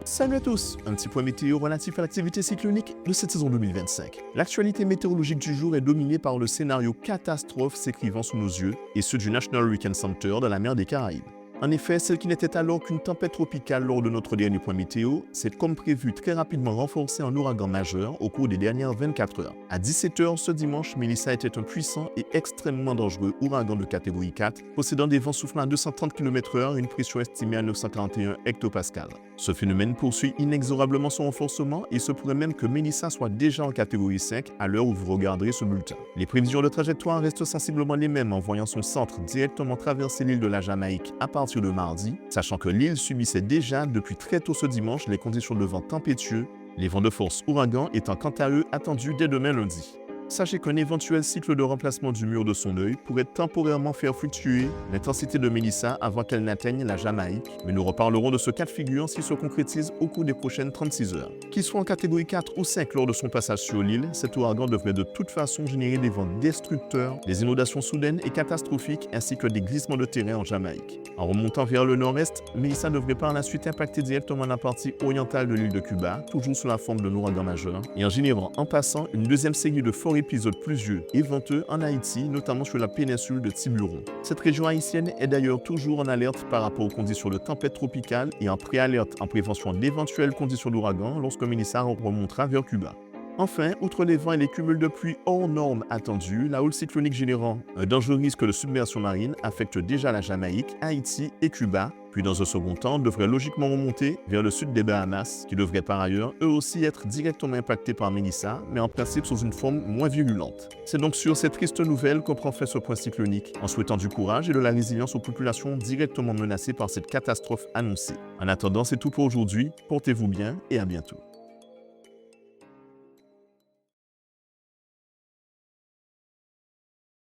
Salut à tous, un petit point météo relatif à l'activité cyclonique de cette saison 2025. L'actualité météorologique du jour est dominée par le scénario catastrophe s'écrivant sous nos yeux et ceux du National Hurricane Center de la mer des Caraïbes. En effet, celle qui n'était alors qu'une tempête tropicale lors de notre dernier point météo s'est comme prévu très rapidement renforcée en ouragan majeur au cours des dernières 24 heures. À 17 heures ce dimanche, Melissa était un puissant et extrêmement dangereux ouragan de catégorie 4, possédant des vents soufflant à 230 km/h et une pression estimée à 941 hectopascales. Ce phénomène poursuit inexorablement son renforcement et il se pourrait même que Melissa soit déjà en catégorie 5 à l'heure où vous regarderez ce bulletin. Les prévisions de trajectoire restent sensiblement les mêmes en voyant son centre directement traverser l'île de la Jamaïque à partir de mardi, sachant que l'île subissait déjà depuis très tôt ce dimanche les conditions de vent tempétueux, les vents de force ouragan étant quant à eux attendus dès demain lundi. Sachez qu'un éventuel cycle de remplacement du mur de son œil pourrait temporairement faire fluctuer l'intensité de Melissa avant qu'elle n'atteigne la Jamaïque, mais nous reparlerons de ce cas de figure s'il se concrétise au cours des prochaines 36 heures. Qu'il soit en catégorie 4 ou 5 lors de son passage sur l'île, cet ouragan devrait de toute façon générer des vents destructeurs, des inondations soudaines et catastrophiques ainsi que des glissements de terrain en Jamaïque. En remontant vers le nord-est, Melissa devrait par la suite impacter directement la partie orientale de l'île de Cuba, toujours sous la forme de l'ouragan majeur, et en générant en passant une deuxième série de forts épisodes pluvieux et venteux en Haïti, notamment sur la péninsule de Tiburon. Cette région haïtienne est d'ailleurs toujours en alerte par rapport aux conditions de tempête tropicale et en préalerte en prévention d'éventuelles conditions d'ouragan lorsque Melissa remontera vers Cuba. Enfin, outre les vents et les cumuls de pluie hors normes attendus, la houle cyclonique générant un dangereux risque de submersion marine affecte déjà la Jamaïque, Haïti et Cuba, puis dans un second temps devrait logiquement remonter vers le sud des Bahamas, qui devraient par ailleurs eux aussi être directement impactés par Melissa, mais en principe sous une forme moins virulente. C'est donc sur cette triste nouvelle qu'on prend fait ce point cyclonique, en souhaitant du courage et de la résilience aux populations directement menacées par cette catastrophe annoncée. En attendant, c'est tout pour aujourd'hui, portez-vous bien et à bientôt.